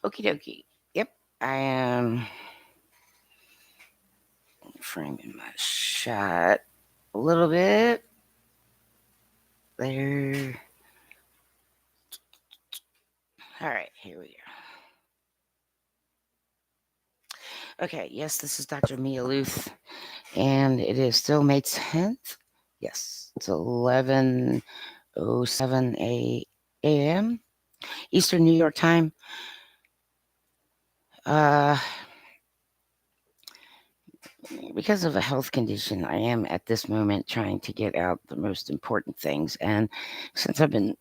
Okie dokie. Yep, I am framing my shot a little bit. There. All right, here we go. Okay, yes, this is Dr. Mia Luth, and it is still May 10th. Yes, it's 11:07 a.m. Eastern New York time. Uh, because of a health condition, I am at this moment trying to get out the most important things. And since I've been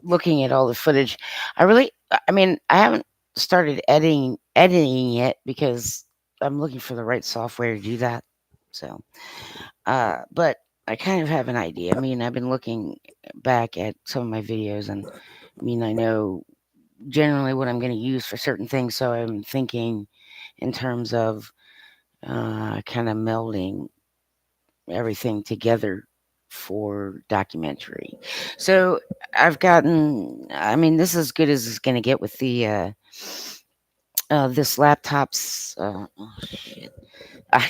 looking at all the footage, I mean, I haven't started editing it because I'm looking for the right software to do that. So, but I kind of have an idea. I mean, I've been looking back at some of my videos, and I mean, I know generally what I'm going to use for certain things. So I'm thinking in terms of kind of melding everything together for documentary. So I mean, this is as good as it's going to get with the this laptop's. Oh shit, I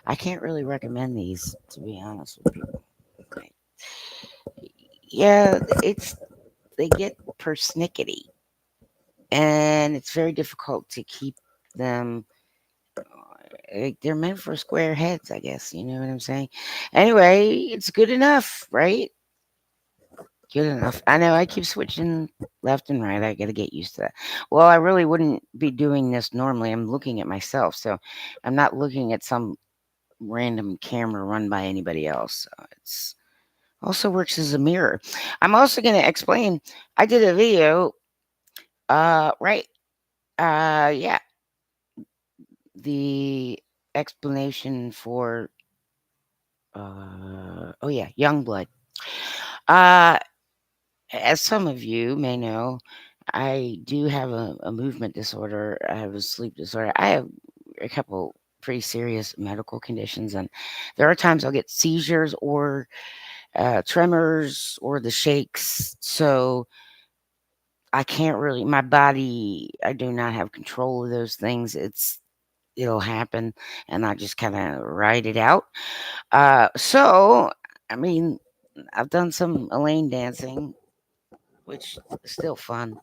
I can't really recommend these to be honest with you. Okay. Yeah, they get persnickety, and it's very difficult to keep them. They're meant for square heads, I guess. You know what I'm saying? Anyway, it's good enough, right? Good enough. I know I keep switching left and right. I got to get used to that. Well, I really wouldn't be doing this normally. I'm looking at myself, so I'm not looking at some random camera run by anybody else. So it's also works as a mirror. I'm also going to explain. I did a video. Right. Yeah. The explanation for. Oh yeah, young blood. Uh, as some of you may know, I do have a movement disorder. I have a sleep disorder. I have a couple pretty serious medical conditions, and there are times I'll get seizures or tremors or the shakes. So I can't really, my body, I do not have control of those things. It'll happen, and I just kind of ride it out. So, I mean, I've done some Elaine dancing, which is still fun.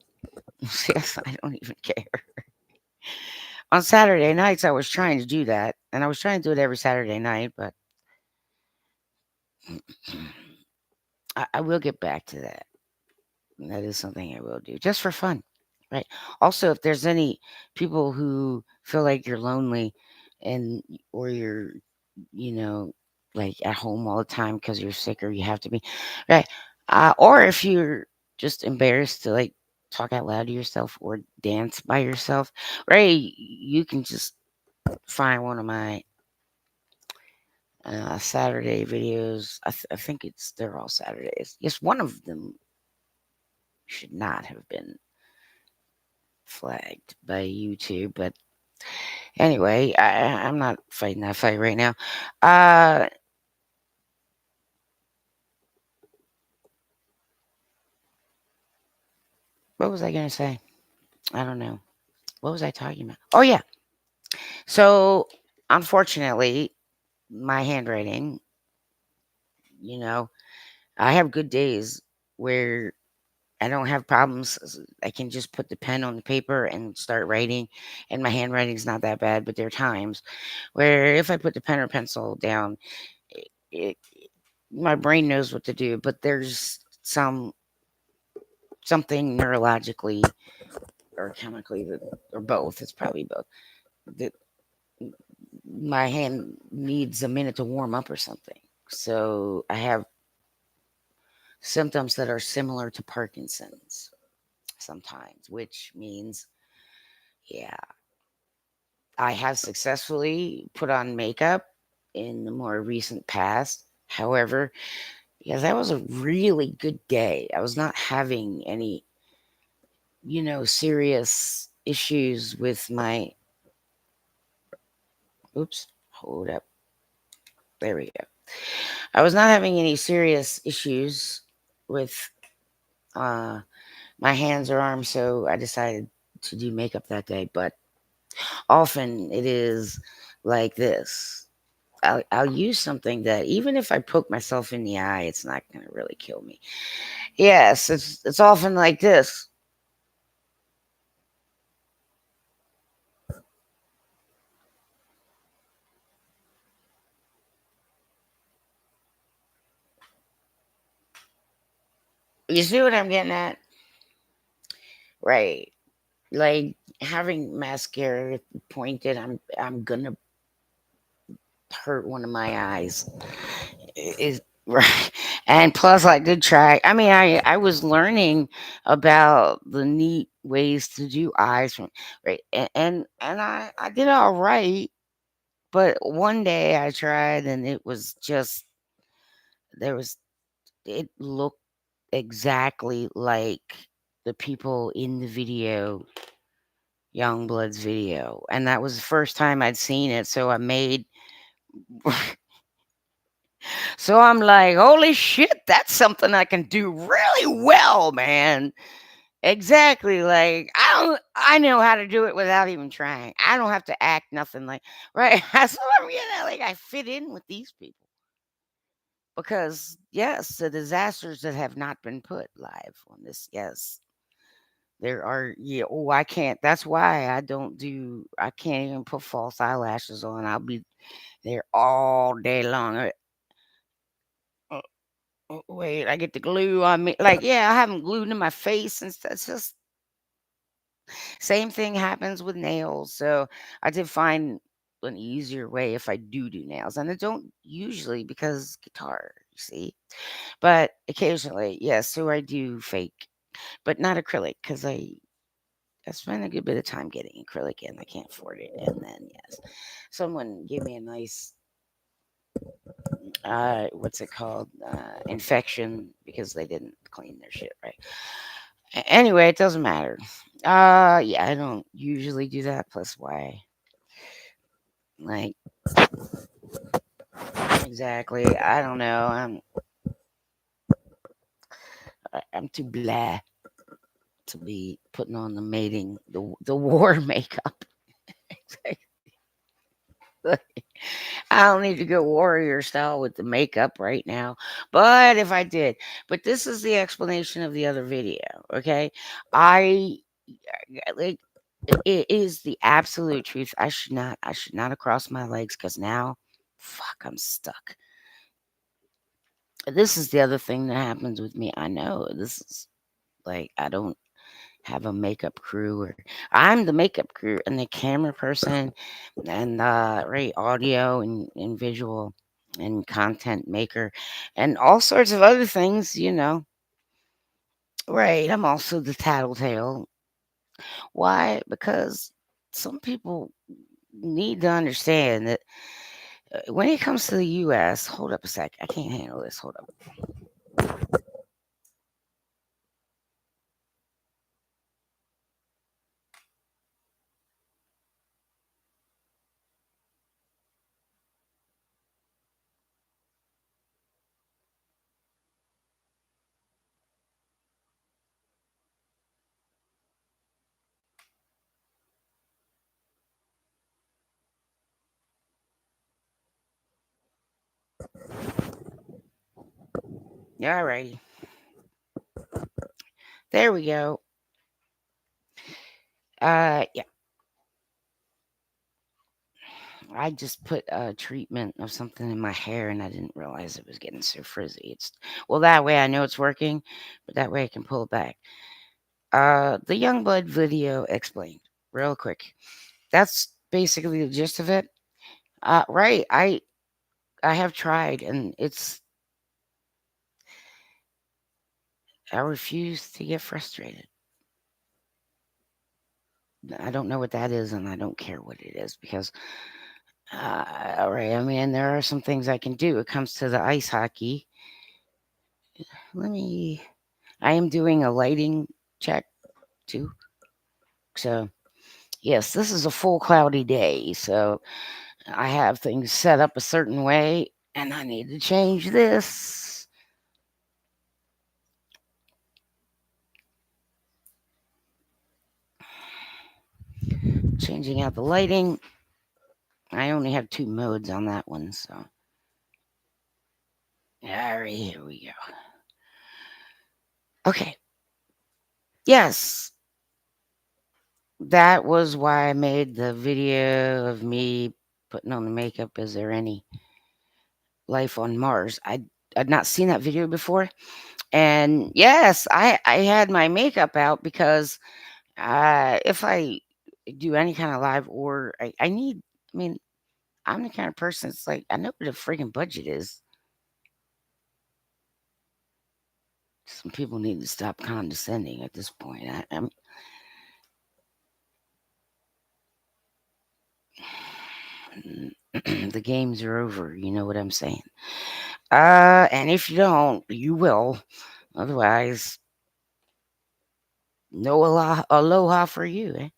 Yes, I don't even care. On Saturday nights, I was trying to do that, and I was trying to do it every Saturday night, but I will get back to that. That is something I will do just for fun, right? Also, if there's any people who feel like you're lonely and or you're, you know, like at home all the time because you're sick or you have to be, right? Or if you're just embarrassed to like talk out loud to yourself or dance by yourself, right? You can just find one of my Saturday videos. I think they're all Saturdays. Yes, one of them should not have been flagged by YouTube, but anyway, I'm not fighting that fight right now. Uh, what was I gonna say? I don't know. What was I talking about? Oh yeah. So unfortunately, my handwriting. You know, I have good days where I don't have problems. I can just put the pen on the paper and start writing, and my handwriting's not that bad. But there are times where if I put the pen or pencil down, it my brain knows what to do. But there's something neurologically or chemically that, or both. It's probably both. That my hand needs a minute to warm up or something. So I have symptoms that are similar to Parkinson's sometimes, which means, yeah, I have successfully put on makeup in the more recent past. However, yeah, that was a really good day. I was not having any, serious issues with my. Oops, hold up. There we go. I was not having any serious issues with uh, my hands or arms, so I decided. to do makeup that day, but often it is like this. I'll use something that even if I poke myself in the eye, it's not going to really kill me. Yes, it's often like this. You see what I'm getting at? Right. Like having mascara pointed, I'm gonna hurt one of my eyes. Is right. And plus I did try, I mean, I was learning about the neat ways to do eyes from right, and I did all right, but one day I tried and it was just there was it looked exactly like the people in the video, Youngblood's video, and that was the first time I'd seen it, so I made so I'm like, "Holy shit, that's something I can do really well, man." Exactly, like, I know how to do it without even trying. I don't have to act nothing like right, that's what I'm getting at, like, I fit in with these people because, yes, the disasters that have not been put live on this, yes. There are yeah, oh, I can't that's why I can't even put false eyelashes on. I'll be there all day long. Uh, wait, I get the glue on me. Like, yeah, I have them glued to my face and stuff. It's just same thing happens with nails. So I did find an easier way if I do nails, and I don't usually because guitar, you see. But occasionally, yes. So I do fake, but not acrylic because I spent a good bit of time getting acrylic and I can't afford it. And then yes, someone gave me a nice what's it called? Infection because they didn't clean their shit right. Anyway, it doesn't matter. Yeah, I don't usually do that. Plus, why? Like exactly. I don't know. I'm too blah to be putting on the war makeup. I don't need to go warrior style with the makeup right now. But if I did, but this is the explanation of the other video. Okay. I like it is the absolute truth. I should not have crossed my legs because now fuck I'm stuck. This is the other thing that happens with me. I know this is like I don't have a makeup crew or I'm the makeup crew and the camera person and right audio and visual and content maker and all sorts of other things, you know. Right. I'm also the tattletale. Why? Because some people need to understand that when it comes to the US, hold up a sec. I can't handle this. Hold up. Yeah, alrighty. There we go. Yeah, I just put a treatment of something in my hair and I didn't realize it was getting so frizzy. It's well that way I know it's working, but that way I can pull it back. The Youngblood video explained real quick. That's basically the gist of it. Right. I have tried and I refuse to get frustrated. I don't know what that is and I don't care what it is because all right, I mean there are some things I can do. It comes to the ice hockey. Let me I am doing a lighting check too. So, yes, this is a full cloudy day. So, I have things set up a certain way and I need to change this. Changing out the lighting. I only have two modes on that one, so. Alright, here we go. Okay. Yes, that was why I made the video of me putting on the makeup. Is there any life on Mars? I'd not seen that video before. And yes, I had my makeup out because if I do any kind of live or I need, I mean, I'm the kind of person, it's like, I know what a freaking budget is. Some people need to stop condescending at this point. The games are over. You know what I'm saying? And if you don't, you will. Otherwise, no aloha for you. Eh?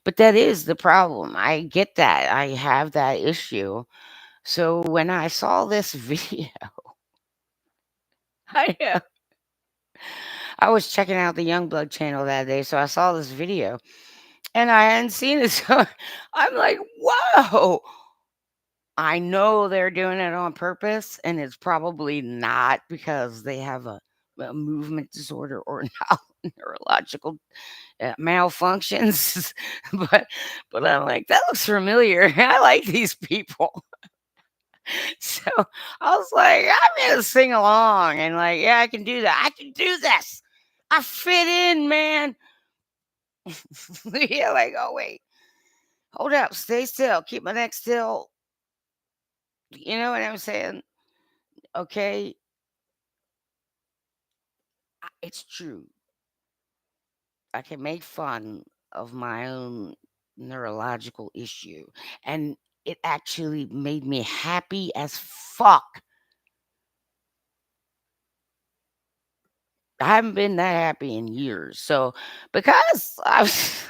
But that is the problem. I get that. I have that issue. So when I saw this video, I, I was checking out the Youngblood channel that day. So I saw this video and I hadn't seen it. So I'm like, whoa. I know they're doing it on purpose, and it's probably not because they have a movement disorder or neurological malfunctions. but but I'm like, that looks familiar. I like these people. So I was like, I'm gonna sing along and like, yeah, I can do that. I can do this. I fit in, man. Yeah, like, oh wait, hold up, stay still, keep my neck still. You know what I'm saying? Okay, it's true. I can make fun of my own neurological issue, and it actually made me happy as fuck. I haven't been that happy in years. So because I was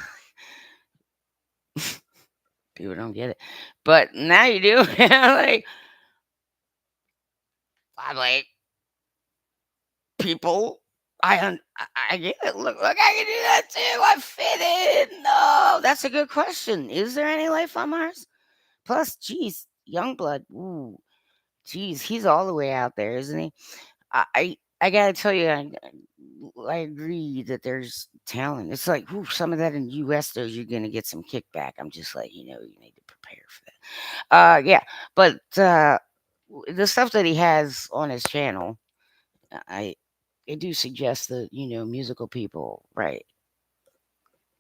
people don't get it. But now you do. I'm like people I get it. Look, I can do that too. I fit in. No, that's a good question. Is there any life on Mars? Plus, geez, Youngblood. Ooh, geez, he's all the way out there, isn't he? I gotta tell you, I agree that there's talent. It's like, ooh, some of that in the U.S. though, you're gonna get some kickback. I'm just like, you need to prepare for that. Yeah, but the stuff that he has on his channel, I I do suggest that musical people, right,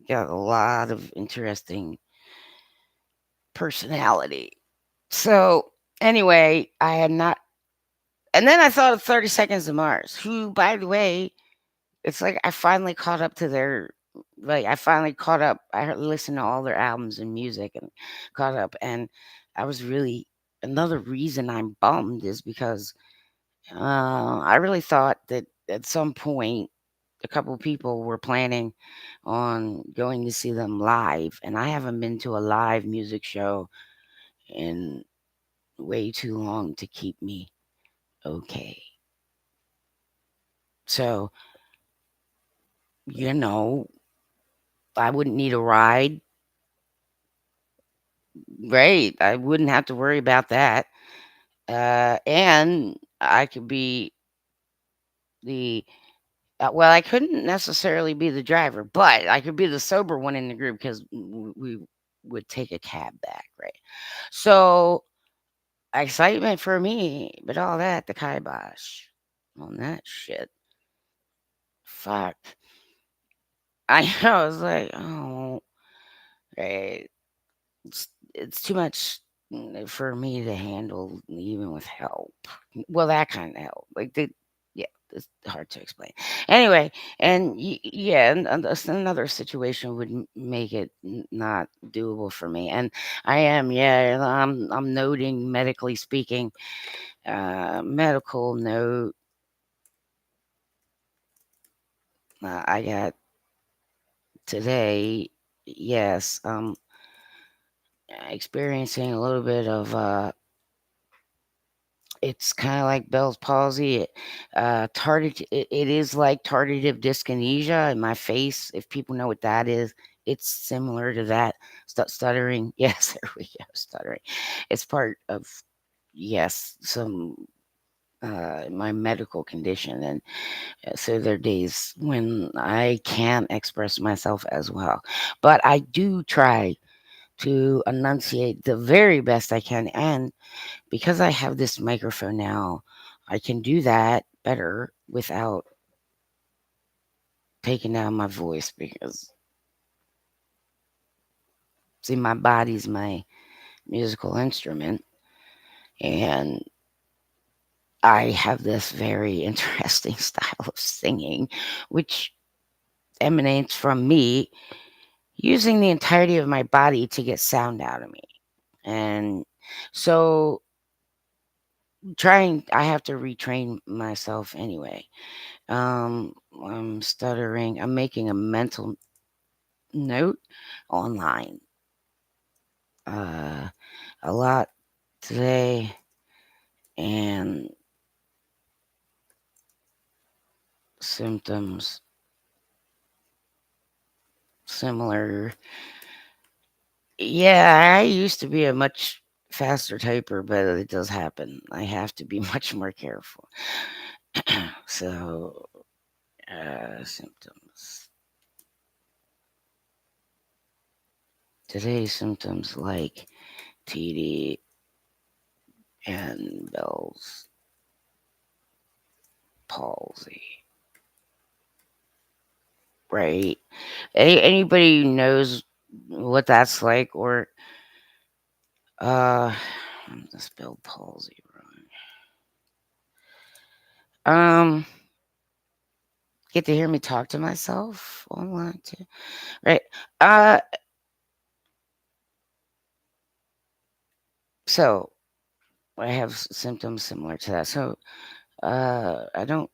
got a lot of interesting personality. So anyway, I had not, and then I thought of 30 Seconds to Mars, who, by the way, it's like I finally caught up to their I finally caught up. Listened to all their albums and music and caught up, and I was really another reason I'm bummed is because I really thought that at some point a couple people were planning on going to see them live, and I haven't been to a live music show in way too long to keep me okay. So, you know, I wouldn't need a ride. Right. I wouldn't have to worry about that. And I could be the, well, I couldn't necessarily be the driver, but I could be the sober one in the group because we would take a cab back. Right. So, excitement for me, but all that, the kibosh on that shit. Fuck. I was like, oh, right. It's too much for me to handle even with help. Well, that kind of help, yeah, it's hard to explain. Anyway, and yeah, and another situation would make it not doable for me. And yeah, I'm noting medically speaking, medical note. I got today. Yes, experiencing a little bit of it's kinda like Bell's palsy. It is like tardive dyskinesia in my face, if people know what that is. it's similar to that. Stuttering. Yes, there we go. Stuttering. It's part of, yes, some my medical condition, and so there are days when I can't express myself as well. But I do try to enunciate the very best I can, and because I have this microphone now, I can do that better without taking down my voice, because see, my body's my musical instrument, and I have this very interesting style of singing, which emanates from me using the entirety of my body to get sound out of me. And so I have to retrain myself anyway. I'm stuttering. I'm making a mental note online uh, a lot today, and symptoms similar. Yeah, I used to be a much faster typer, but it does happen. I have to be much more careful. So, symptoms. Today's symptoms like TD and Bell's palsy. Right? Anybody who knows what that's like, or I'm gonna spell palsy wrong. Get to hear me talk to myself online too. Right. Uh so I have symptoms similar to that. So I don't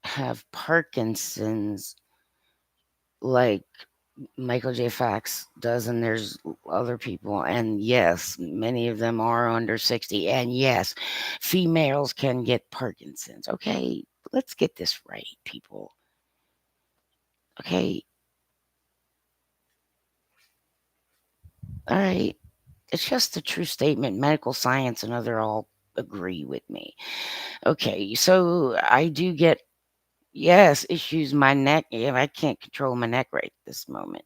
have Parkinson's like Michael J. Fox does, and there's other people, and yes, many of them are under 60, and yes, females can get Parkinson's. Okay, let's get this right, people. Okay, all right. It's just a true statement. Medical science and other all agree with me. Okay, so I do get, yes, issues my neck. Yeah, I can't control my neck right this moment.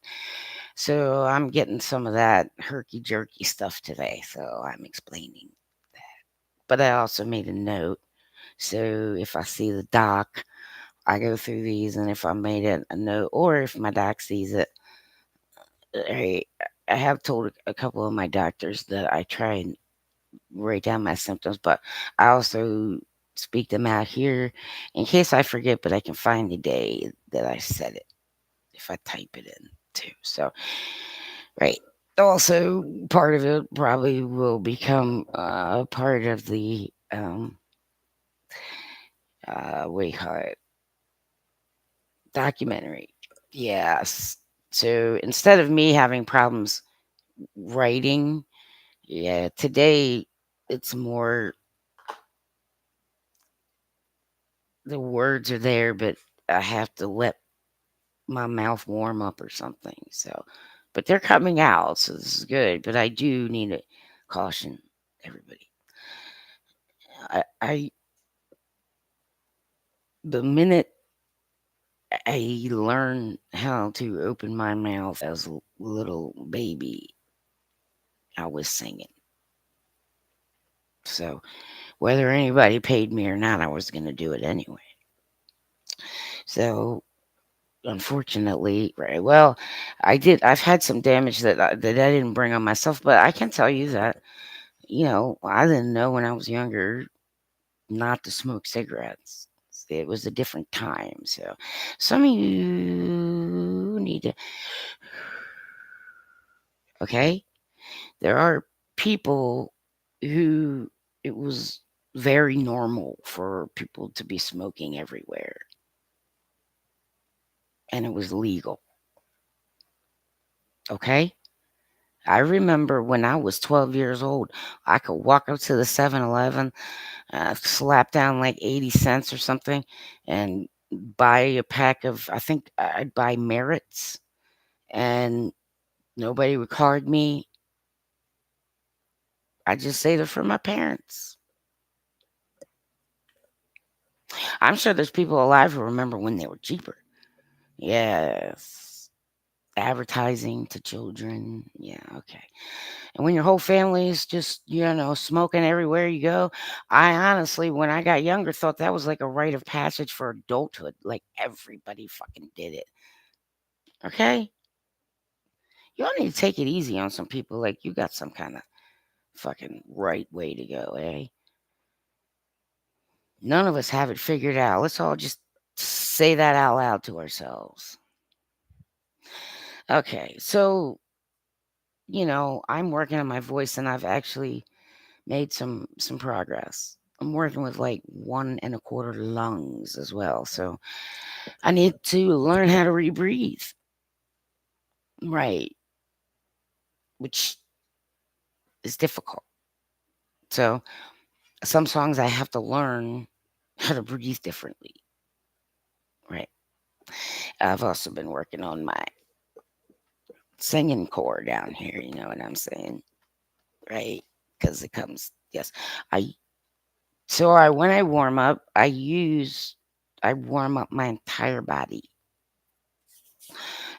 So I'm getting some of that herky jerky stuff today. So I'm explaining that. But I also made a note. So if I see the doc, I go through these, and if I made it a note, or if my doc sees it, I, I have told a couple of my doctors that I try and write down my symptoms, but I also speak them out here in case I forget, but I can find the day that I said it if I type it in too. So, right. Also, part of it probably will become a part of the what do you call it, documentary. Yes. So instead of me having problems writing, yeah, today it's more the words are there, but I have to let my mouth warm up or something. So, but they're coming out, so this is good. But I do need to caution everybody. I the minute I learned how to open my mouth as a little baby, I was singing. So whether anybody paid me or not, I was going to do it anyway. So unfortunately, right? Well, I did. I've had some damage that I didn't bring on myself, but I can tell you that I didn't know when I was younger not to smoke cigarettes. It was a different time. So some of you need to, okay? There are people who it was very normal for people to be smoking everywhere, and it was legal. Okay? I remember when I was 12 years old, I could walk up to the 7-Eleven, slap down like 80 cents or something, and buy a pack of, I think I'd buy Merits, and Nobody would card me. I just saved it for my parents. I'm sure there's people alive who remember when they were cheaper. Yes. Advertising to children. Yeah, okay. And when your whole family is just, smoking everywhere you go, I honestly, when I got younger, thought that was like a rite of passage for adulthood. Like everybody fucking did it. Okay? You all need to take it easy on some people. Like you got some kind of fucking right way to go, eh? None of us have it figured out. Let's all just say that out loud to ourselves. Okay, so, I'm working on my voice and I've actually made some progress. I'm working with like 1 1/4 lungs as well. So I need to learn how to rebreathe. Right, which is difficult. So some songs I have to learn how to breathe differently. Right. I've also been working on my singing core down here, you know what I'm saying? Right. Because it comes, yes. I when I warm up, I warm up my entire body.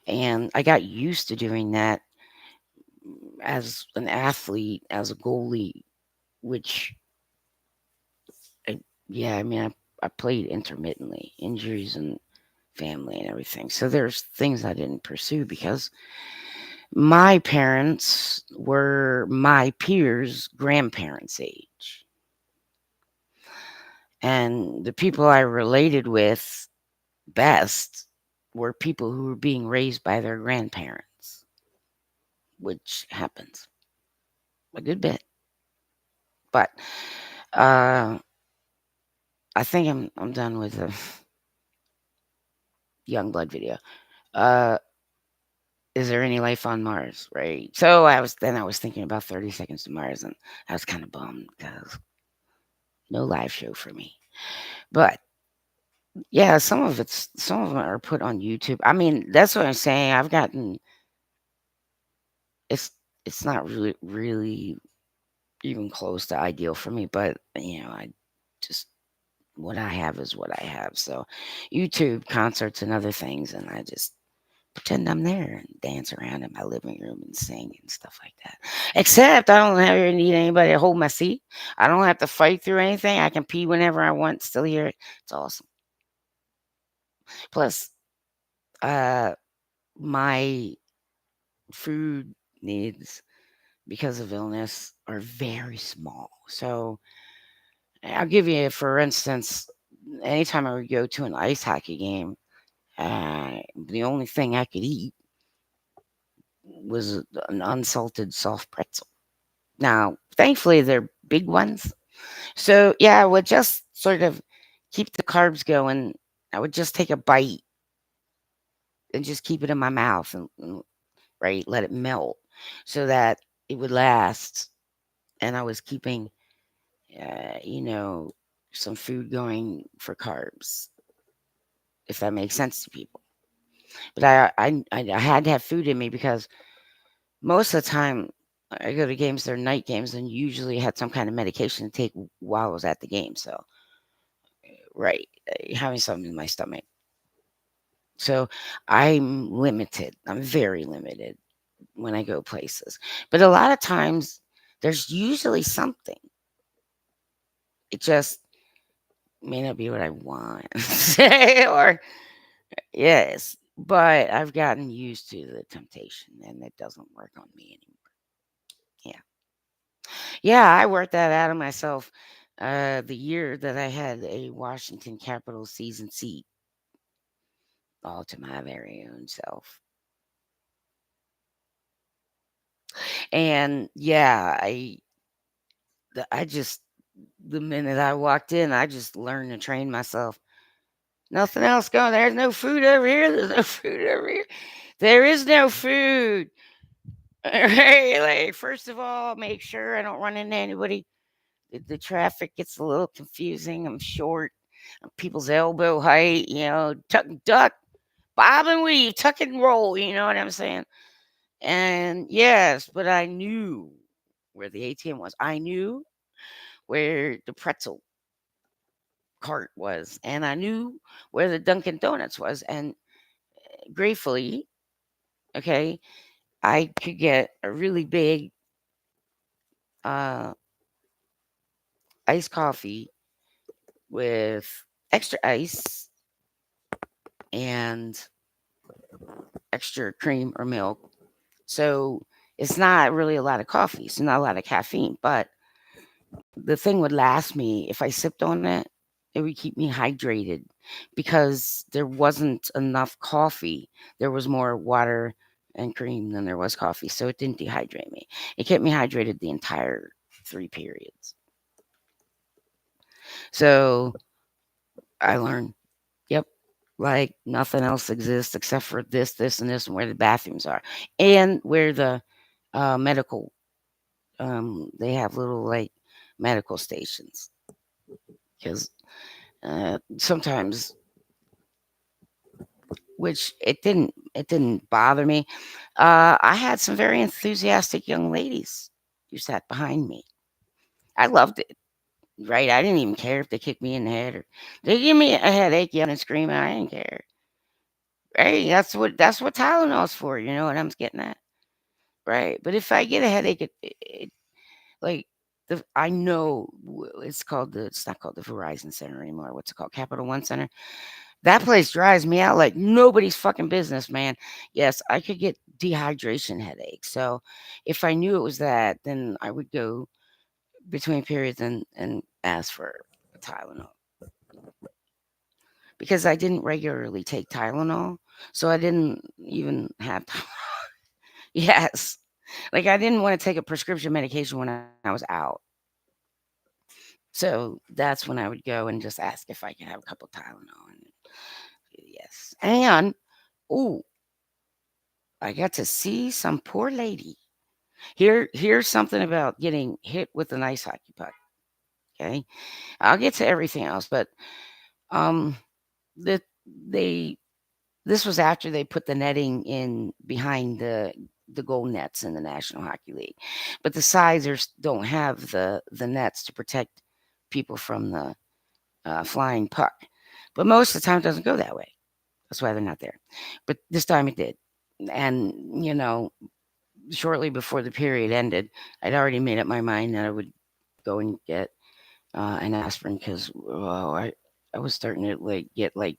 And I got used to doing that as an athlete, as a goalie, which, I, yeah, I mean, I played intermittently, injuries and family and everything. So there's things I didn't pursue because my parents were my peers' grandparents' age. And the people I related with best were people who were being raised by their grandparents, which happens a good bit. But uh, I think I'm done with the young blood video. Uh, is there any life on Mars? Right. So I was thinking about 30 Seconds to Mars, and I was kind of bummed because no live show for me. But yeah, some of them are put on YouTube. I mean, that's what I'm saying. I've gotten it's it's not really even close to ideal for me, but I just what I have is what I have. So YouTube concerts and other things, and I just pretend I'm there and dance around in my living room and sing and stuff like that. Except I don't ever need anybody to hold my seat. I don't have to fight through anything. I can pee whenever I want, still hear it. It's awesome. Plus, uh, my food needs because of illness are very small. So I'll give you, for instance, anytime I would go to an ice hockey game, the only thing I could eat was an unsalted soft pretzel. Now, thankfully, they're big ones. So, yeah, I would just sort of keep the carbs going. I would just take a bite and just keep it in my mouth and right, let it melt so that it would last. And I was keeping, uh, you know, some food going for carbs, if that makes sense to people. But I had to have food in me because most of the time I go to games, they're night games, and usually had some kind of medication to take while I was at the game. So, right, having something in my stomach. So I'm limited. I'm very limited when I go places. But a lot of times there's usually something. It just may not be what I want. Or, yes, but I've gotten used to the temptation and it doesn't work on me anymore. Yeah. Yeah, I worked that out of myself the year that I had a Washington Capitals season seat all to my very own self. And yeah, I just the minute I walked in, I just learned to train myself. Nothing else going. There's no food over here. There's no food over here. There is no food. Right? Like, first of all, make sure I don't run into anybody. The traffic gets a little confusing. I'm short. I'm people's elbow height. Tuck and duck, bob and weave, tuck and roll. You know what I'm saying? And yes, but I knew where the ATM was. I knew where the pretzel cart was, and I knew where the Dunkin' Donuts was. And gratefully, okay, I could get a really big uh, iced coffee with extra ice and extra cream or milk. So it's not really a lot of coffee. It's not a lot of caffeine, but the thing would last me if I sipped on it. It would keep me hydrated because there wasn't enough coffee. There was more water and cream than there was coffee, so it didn't dehydrate me. It kept me hydrated the entire 3 periods. So I learned, yep, like nothing else exists except for this, and this, and where the bathrooms are, and where the medical. They have little like medical stations because sometimes, which it didn't bother me. I had some very enthusiastic young ladies who sat behind me. I loved it. Right, I didn't even care if they kicked me in the head or they give me a headache, yelling and screaming. I didn't care. Right, that's what Tylenol's for. You know what I'm getting at, right? But if I get a headache, like I know it's not called the Verizon Center anymore. What's it called? Capital One Center. That place dries me out like nobody's fucking business, man. Yes, I could get dehydration headaches. So if I knew it was that, then I would go between periods and ask for a Tylenol because I didn't regularly take Tylenol. So I didn't even have yes. Like I didn't want to take a prescription medication when I was out. So that's when I would go and just ask if I could have a couple Tylenol. And yes. And ooh, I got to see some poor lady. Here's something about getting hit with an ice hockey puck. Okay, I'll get to everything else, but um, the they this was after they put the netting in behind the goal nets in the National Hockey League, but the sizers don't have the nets to protect people from the flying puck. But most of the time, it doesn't go that way. That's why they're not there. But this time it did, and shortly before the period ended, I'd already made up my mind that I would go and get an aspirin because I was starting to like get like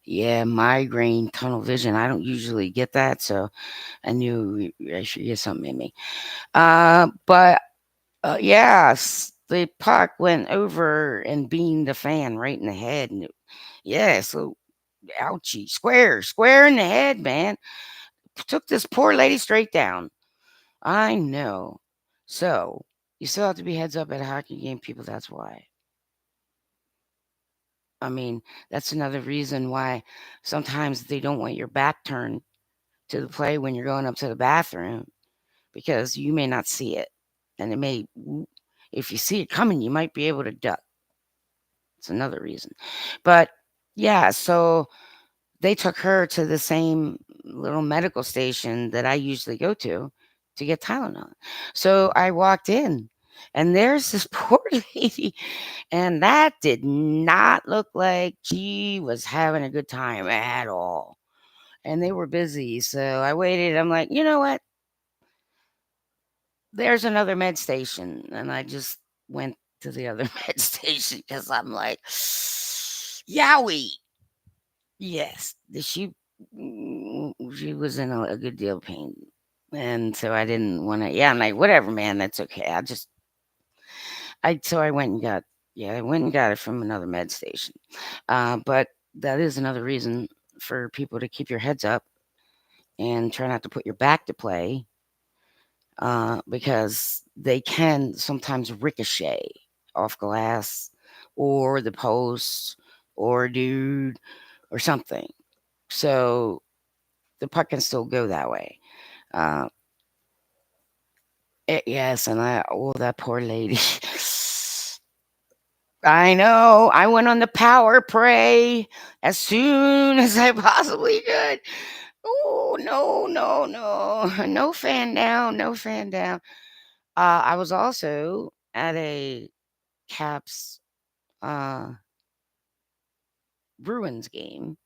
yeah migraine tunnel vision. I don't usually get that, so I knew I should get something in me. But yes, the puck went over and beamed the fan right in the head, and yeah, so ouchie, square in the head, man. Took this poor lady straight down. I know. So, you still have to be heads up at a hockey game, people. That's why. I mean, that's another reason why sometimes they don't want your back turned to the play when you're going up to the bathroom because you may not see it. And if you see it coming, you might be able to duck. It's another reason. But yeah, so they took her to the same little medical station that I usually go to get Tylenol. So I walked in, and there's this poor lady, and that did not look like she was having a good time at all. And they were busy, so I waited. I'm like, you know what? There's another med station, and I just went to the other med station because I'm like, yowie. Yes, she was in a good deal of pain, and so I didn't wanna yeah, I'm like, "Whatever, man, that's okay." I went and got yeah, I went and got it from another med station. But that is another reason for people to keep your heads up and try not to put your back to play, because they can sometimes ricochet off glass or the post or a dude or something. So the puck can still go that way. Uh, yes, and that poor lady. I know. I went on the power pray as soon as I possibly could. Oh, no, no, no. No fan down, no fan down. I was also at a Caps, uh, Bruins game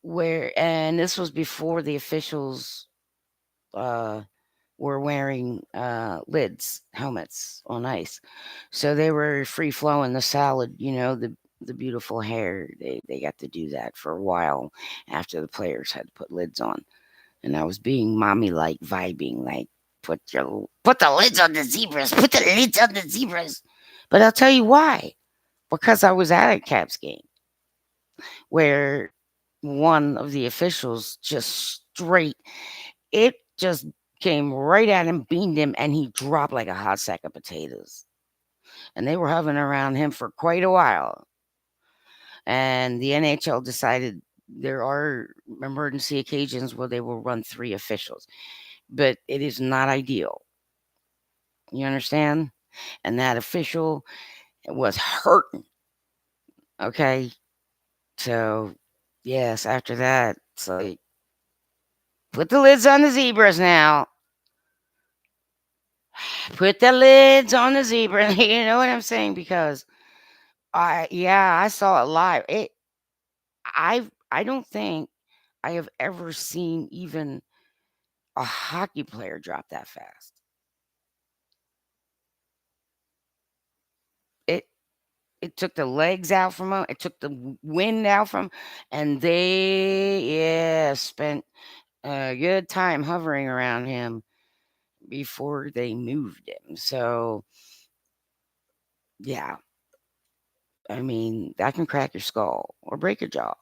where and this was before the officials, uh, were wearing, lids, helmets on ice. So they were free flowing the salad, the beautiful hair. They got to do that for a while after the players had to put lids on. And I was being mommy like vibing like put the lids on the zebras, put the lids on the zebras. But I'll tell you why. Because I was at a Caps game where one of the officials just straight it just came right at him, beamed him, and he dropped like a hot sack of potatoes. And they were hovering around him for quite a while. And the NHL decided there are emergency occasions where they will run three officials, but it is not ideal. You understand? And that official was hurting. Okay. So, yes, after that, it's like, put the lids on the zebras now. Put the lids on the zebra. You know what I'm saying? Because yeah, I saw it live. I don't think I have ever seen even a hockey player drop that fast. It it took the legs out from him. It took the wind out from 'em, and they yeah spent a good time hovering around him before they moved him. So yeah, I mean that can crack your skull or break your jaw.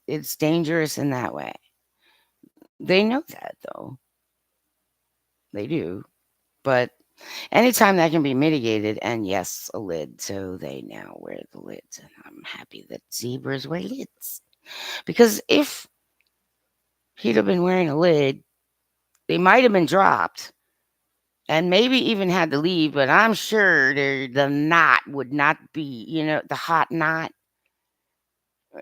It's dangerous in that way. They know that though. They do. But anytime that can be mitigated, and yes, a lid, so they now wear the lids, and I'm happy that zebras wear lids. Because if he'd have been wearing a lid, they might have been dropped and maybe even had to leave, but I'm sure the knot would not be, the hot knot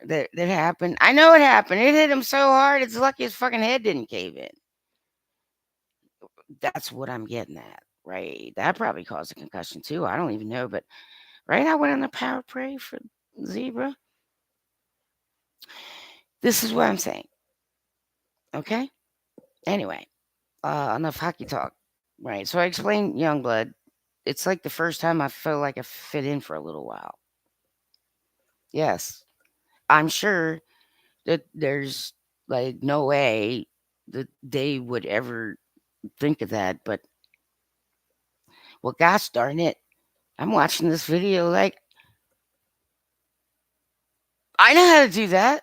that happened. I know it happened. It hit him so hard, it's lucky his fucking head didn't cave in. That's what I'm getting at, right? That probably caused a concussion too. I don't even know, but right, I went on the power play for zebra. This is what I'm saying. Okay. Anyway, enough hockey talk. Right. So I explained Youngblood. It's like the first time I feel like I fit in for a little while. Yes. I'm sure that there's like no way that they would ever think of that. But well, gosh darn it. I'm watching this video like I know how to do that.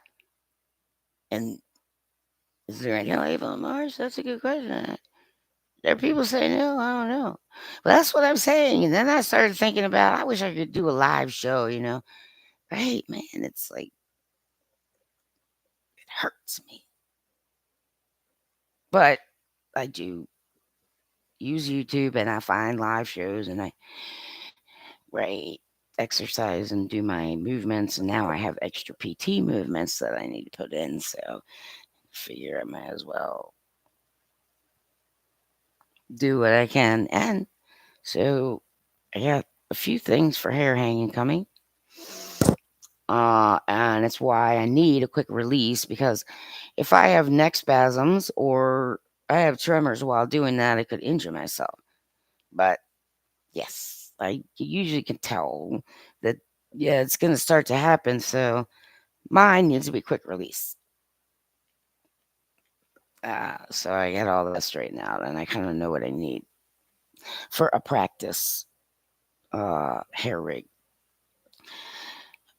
And is there any life on Mars? That's a good question. There are people say no, I don't know. But that's what I'm saying. And then I started thinking about I wish I could do a live show. Right, man. It's like it hurts me. But I do use YouTube and I find live shows and I right exercise and do my movements and now I have extra PT movements that I need to put in. So figure I might as well do what I can. And so I got a few things for hair hanging coming. And it's why I need a quick release because if I have neck spasms or I have tremors while doing that, I could injure myself. But yes, I usually can tell that, yeah, it's going to start to happen. So mine needs to be quick release. So I got all that straightened out and I kind of know what I need for a practice hair rig.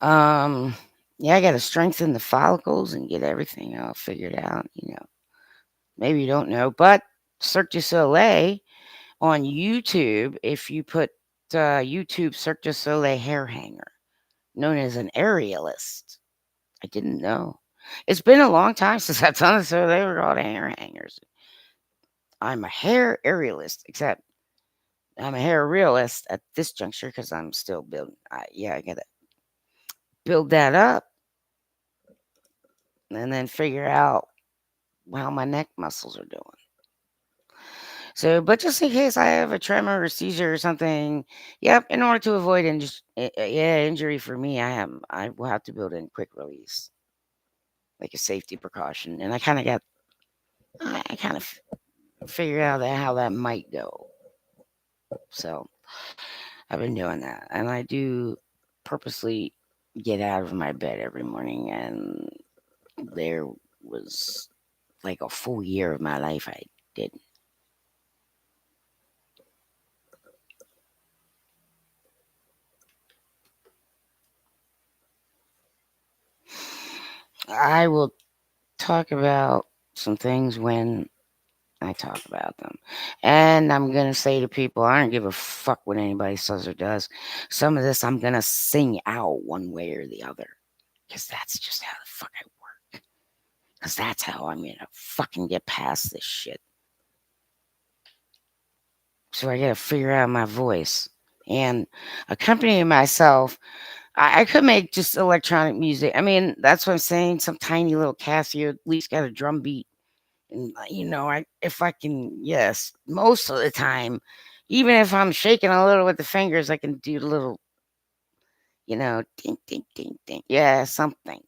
Um, yeah, I got to strengthen the follicles and get everything all figured out. Maybe you don't know, but Cirque du Soleil on YouTube, if you put YouTube Cirque du Soleil hair hanger, known as an aerialist. I didn't know. It's been a long time since I've done it, so they were called hair hangers. I'm a hair aerialist, except I'm a hair realist at this juncture because I'm still building. Yeah, I gotta build that up. and then figure out how my neck muscles are doing. So, but just in case I have a tremor or seizure or something, yep, in order to avoid yeah, injury for me, I will have to build in quick release, like a safety precaution. And I kind of figured out how that might go. So I've been doing that, and I do purposely get out of my bed every morning. And there was like a full year of my life I didn't. I will talk about some things when I talk about them. And I'm going to say to people, I don't give a fuck what anybody says or does. Some of this I'm going to sing out one way or the other. Because that's just how the fuck I work. Because that's how I'm going to fucking get past this shit. So I got to figure out my voice. And accompanying myself, I could make just electronic music. I mean, that's what I'm saying. Some tiny little Casio at least got a drum beat. And I if I can, yes, most of the time, even if I'm shaking a little with the fingers, I can do a little, ding, ding, ding, ding. Yeah, something.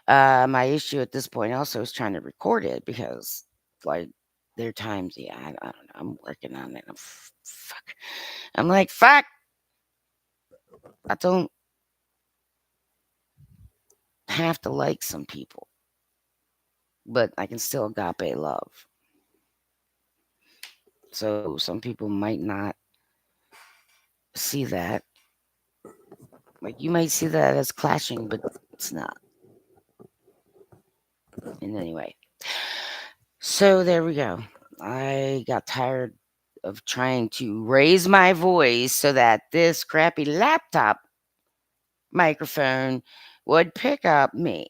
My issue at this point also is trying to record it because, like, there are times, yeah, I don't know, I'm working on it. Fuck. I'm like, fuck. I don't have to like some people, but I can still agape love. So some people might not see that. Like, you might see that as clashing, but it's not. In any way. So there we go. I got tired of trying to raise my voice so that this crappy laptop microphone would pick up me.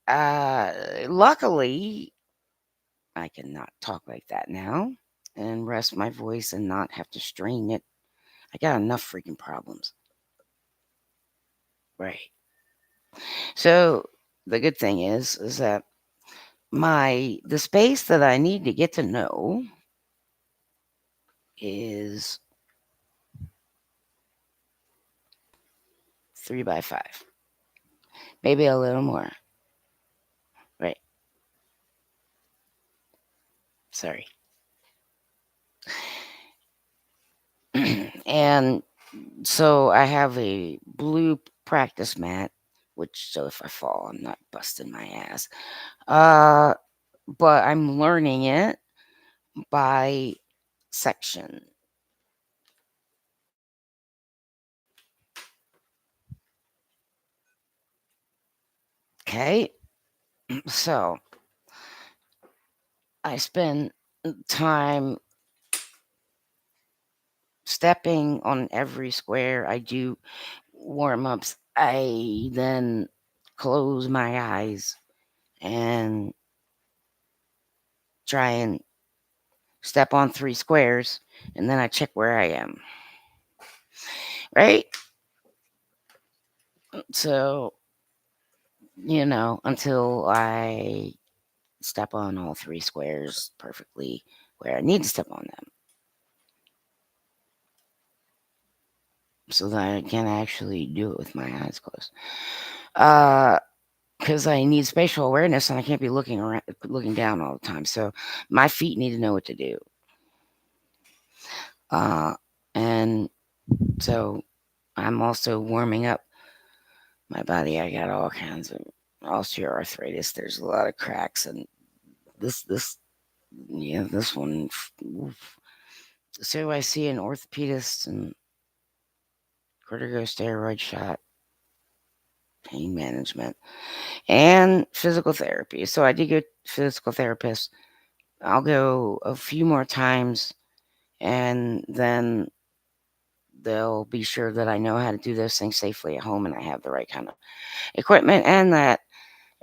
Luckily, I cannot talk like that now and rest my voice and not have to strain it. I got enough freaking problems. Right. So the good thing is that the space that I need to get to know is 3 by 5, maybe a little more. Right. Sorry. And so I have a blue practice mat, which so if I fall, I'm not busting my ass. Uh, but I'm learning it by section. Okay. So I spend time stepping on every square. I do warm ups. I then close my eyes and try and step on 3 squares, and then I check where I am. Right? So, until I step on all 3 squares perfectly where I need to step on them so that I can actually do it with my eyes closed. Because I need spatial awareness and I can't be looking around, looking down all the time. So my feet need to know what to do. Uh, and so I'm also warming up my body. I got all kinds of osteoarthritis. There's a lot of cracks, and this yeah, this one. Oof. So I see an orthopedist and corticosteroid shot, pain management, and physical therapy. So I did go to physical therapist. I'll go a few more times, and then they'll be sure that I know how to do those things safely at home, and I have the right kind of equipment, and that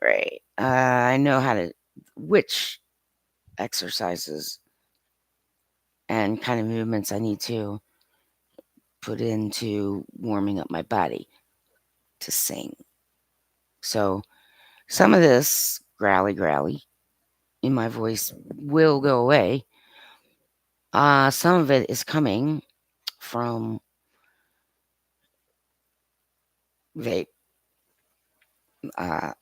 right. I know which exercises and kind of movements I need to put into warming up my body to sing. So Some of this growly in my voice will go away. Some of it is coming from vape. Uh,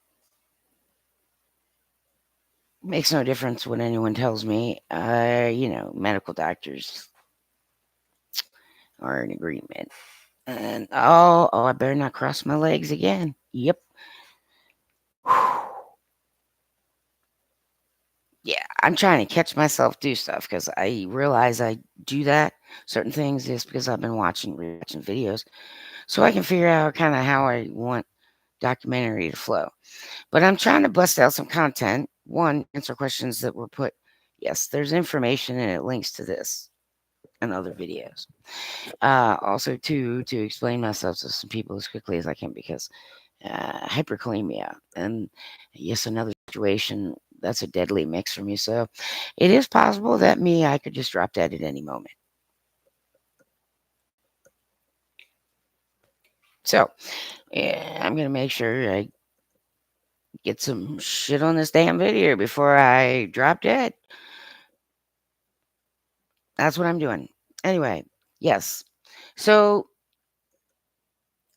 Makes no difference what anyone tells me. Medical doctors are in agreement. And I better not cross my legs again. Yep. Yeah, I'm trying to catch myself do stuff because I realize I do that certain things just because I've been rewatching videos, so I can figure out kind of how I want documentary to flow. But I'm trying to bust out some content. One, answer questions that were put. Yes, there's information and it links to this and other videos. Also, two, to explain myself to some people as quickly as I can because hyperkalemia and yes, another situation that's a deadly mix for me. So it is possible that I could just drop dead at any moment. So yeah, I'm gonna make sure I get some shit on this damn video before I drop dead. That's what I'm doing. Anyway, yes. So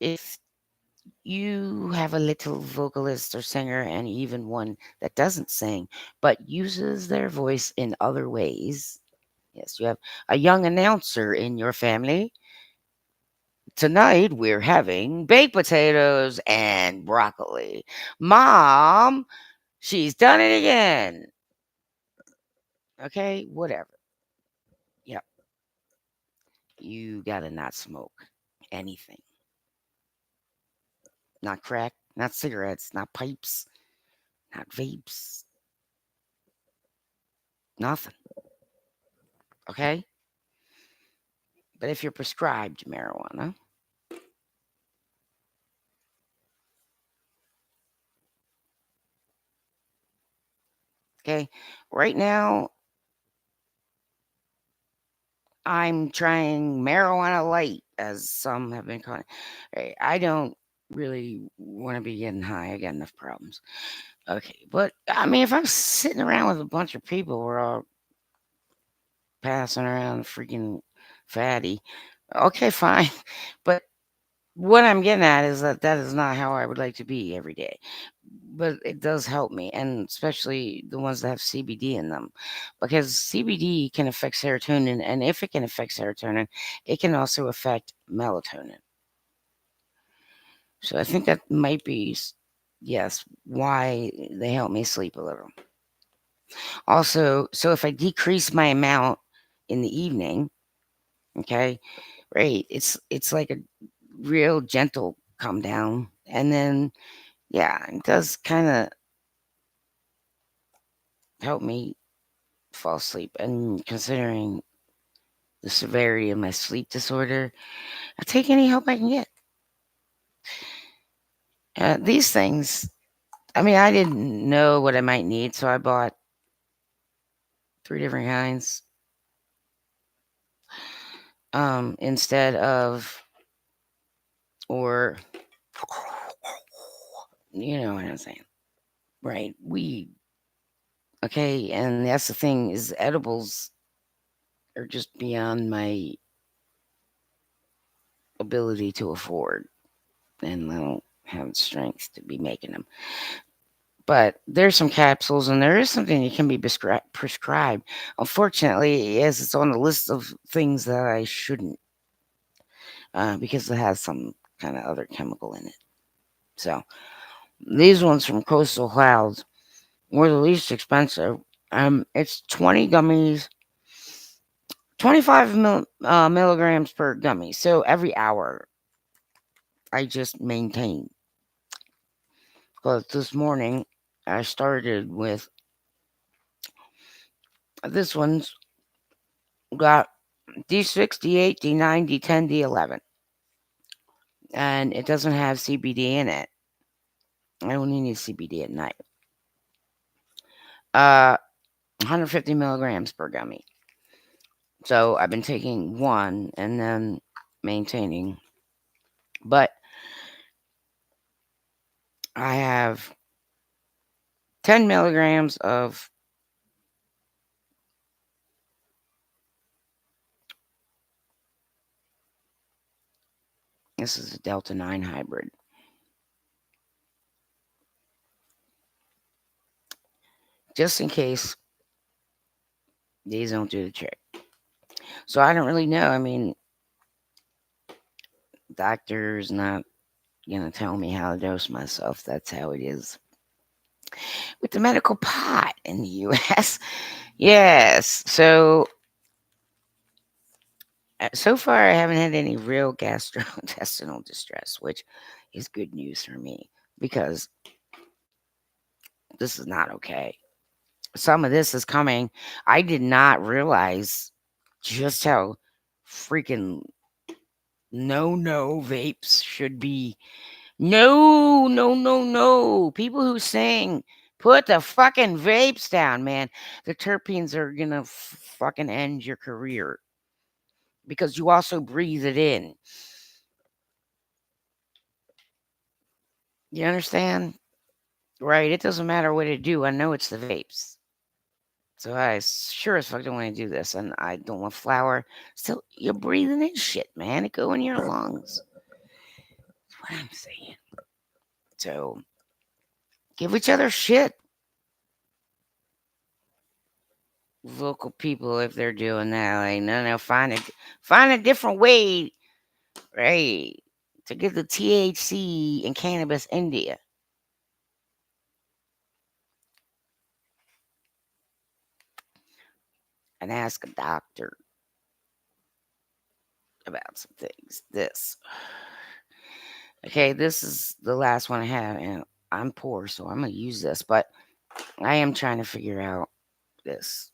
if you have a little vocalist or singer, and even one that doesn't sing but uses their voice in other ways. Yes, you have a young announcer in your family. Tonight we're having baked potatoes and broccoli. Mom, she's done it again. Okay, whatever. Yep, you gotta not smoke anything. Not crack, not cigarettes, not pipes, not vapes, nothing. Okay? But if you're prescribed marijuana, okay, right now I'm trying marijuana light, as some have been calling it. I don't really want to be getting high. I got enough problems. Okay, but I mean, if I'm sitting around with a bunch of people, we're all passing around freaking fatty. Okay, fine. But what I'm getting at is that that is not how I would like to be every day. But it does help me, and especially the ones that have CBD in them, because CBD can affect serotonin, and if it can affect serotonin, it can also affect melatonin. So I think that might be, yes, why they help me sleep a little. Also, so if I decrease my amount in the evening, okay, right, it's like a real gentle come down, and then yeah, it does kind of help me fall asleep. And considering the severity of my sleep disorder, I take any help I can get. These things, I mean, I didn't know what I might need, so I bought three different kinds instead of, or, you know what I'm saying. Right. Weed. Okay. And that's the thing is edibles are just beyond my ability to afford. And I don't have the strength to be making them. But there's some capsules, and there is something that can be prescribed. Unfortunately, yes, it's on the list of things that I shouldn't, because it has some kind of other chemical in it. So these ones from Coastal Clouds were the least expensive. It's 20 gummies, 25 milligrams per gummy. So every hour, I just maintain. Because this morning, I started with this one's got D6, D8, D9, D10, D11. And it doesn't have CBD in it. I only need CBD at night. 150 milligrams per gummy. So I've been taking one and then maintaining. But I have 10 milligrams of this is a Delta 9 hybrid, just in case these don't do the trick. So I don't really know. I mean, doctor's not gonna tell me how to dose myself. That's how it is with the medical pot in the U.S. Yes. So far, I haven't had any real gastrointestinal distress, which is good news for me because this is not okay. Some of this is coming. I did not realize just how freaking no vapes should be. No, no, no, no. People who sing, put the fucking vapes down, man. The terpenes are gonna fucking end your career because you also breathe it in. You understand? Right? It doesn't matter what I do. I know it's the vapes. So I sure as fuck don't want to do this, and I don't want flour. Still, you're breathing in shit, man. It go in your lungs. That's what I'm saying. So give each other shit, local people, if they're doing that. Like, no, find a different way, right, to get the THC in cannabis India, and ask a doctor about some things. This, okay, this is the last one I have, and I'm poor, so I'm gonna use this, but I am trying to figure out this.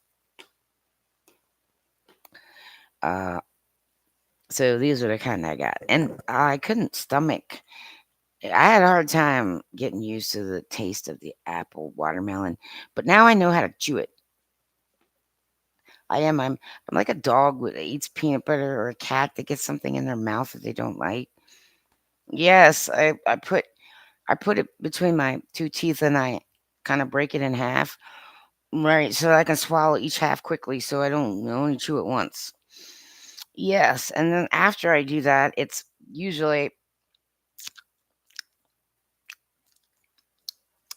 Uh, so these are the kind I got, and I couldn't stomach. I had a hard time getting used to the taste of the apple watermelon, but now I know how to chew it. I'm like a dog that eats peanut butter or a cat that gets something in their mouth that they don't like. Yes, I put it between my two teeth and I kind of break it in half. Right, so I can swallow each half quickly so I only chew it once. Yes, and then after I do that, it's usually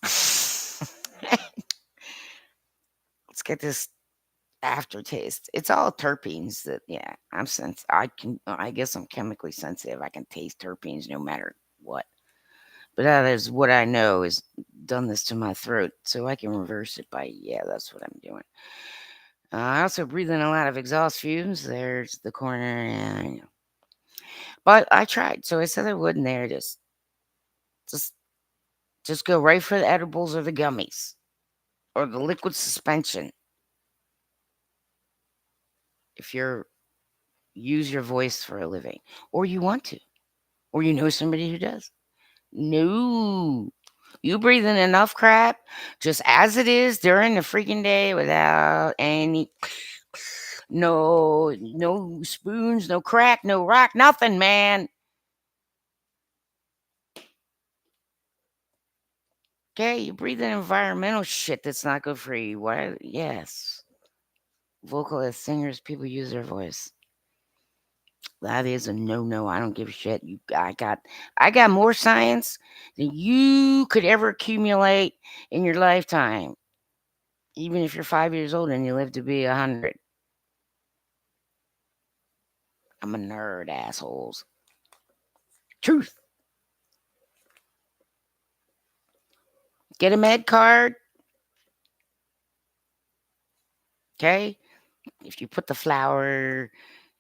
let's get this aftertaste. It's all terpenes that yeah, I guess I'm chemically sensitive. I can taste terpenes no matter what. But that is what I know is done this to my throat, so I can reverse it by yeah, that's what I'm doing. I also breathe in a lot of exhaust fumes. There's the corner, and but I tried, so I said I would, and there it is. Just just go right for the edibles or the gummies or the liquid suspension if you're use your voice for a living or you want to or you know somebody who does. No. You breathe in enough crap just as it is during the freaking day without any no spoons, no crack, no rock, nothing, man. Okay, you breathe in environmental shit that's not good for you. Why? Yes, vocalists, singers, people use their voice. That is a no. I don't give a shit. I got more science than you could ever accumulate in your lifetime. Even if you're 5 years old and you live to be 100. I'm a nerd, assholes. Truth. Get a med card, okay? If you put the flour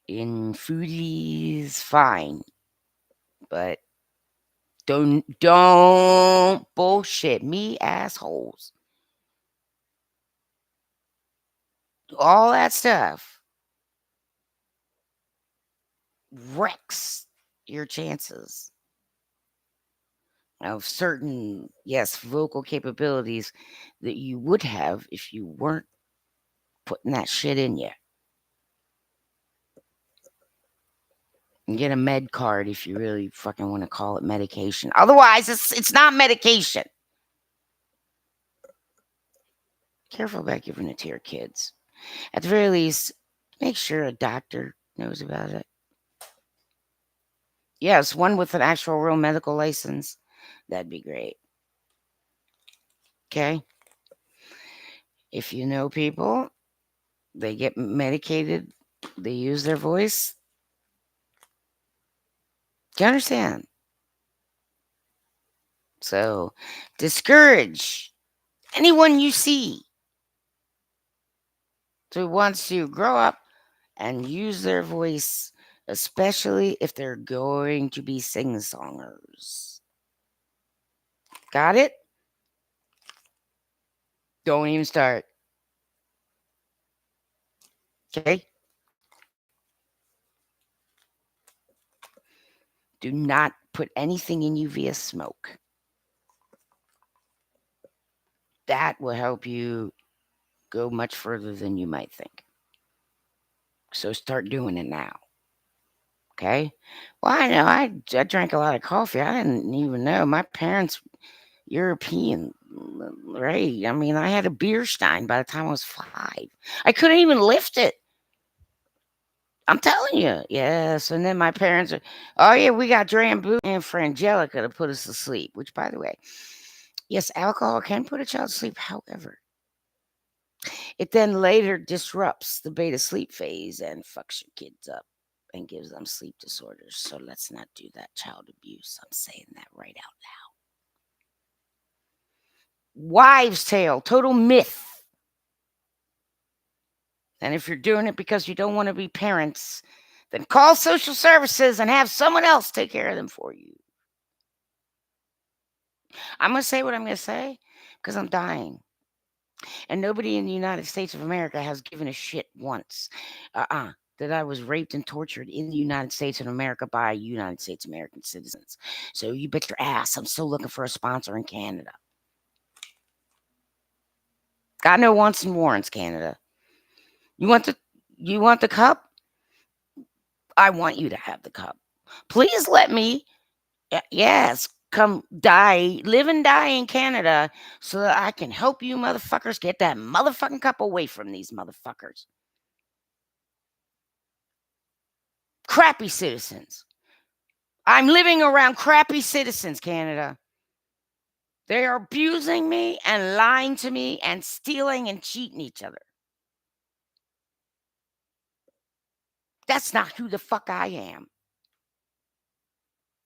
in foodies, fine. But don't bullshit me, assholes. All that stuff wrecks your chances of certain, yes, vocal capabilities that you would have if you weren't putting that shit in you. And get a med card if you really fucking want to call it medication. Otherwise, it's not medication. Careful about giving it to your kids. At the very least, make sure a doctor knows about it. Yes, one with an actual real medical license. That'd be great. Okay? If you know people, they get medicated, they use their voice. Do you understand? So, discourage anyone you see who wants to grow up and use their voice, especially if they're going to be sing-songers. Got it? Don't even start. Okay? Do not put anything in you via smoke. That will help you go much further than you might think. So start doing it now. Okay? Well, I know I drank a lot of coffee. I didn't even know. My parents European, right? I mean, I had a beer stein by the time I was 5. I couldn't even lift it. I'm telling you. Yes. And then my parents are, oh, yeah, we got Drambu and Frangelica to put us to sleep, which, by the way, yes, alcohol can put a child to sleep. However, it then later disrupts the beta sleep phase and fucks your kids up and gives them sleep disorders. So let's not do that. Child abuse. I'm saying that right out loud. Wives' tale, total myth. And if you're doing it because you don't want to be parents, then call social services and have someone else take care of them for you. I'm going to say what I'm going to say because I'm dying. And nobody in the United States of America has given a shit once that I was raped and tortured in the United States of America by United States American citizens. So you bet your ass I'm still looking for a sponsor in Canada. Got no wants and warrants, Canada. You want the cup? I want you to have the cup. Please let me, yes, come die, live and die in Canada so that I can help you motherfuckers get that motherfucking cup away from these motherfuckers. Crappy citizens. I'm living around crappy citizens, Canada. They are abusing me and lying to me and stealing and cheating each other. That's not who the fuck I am.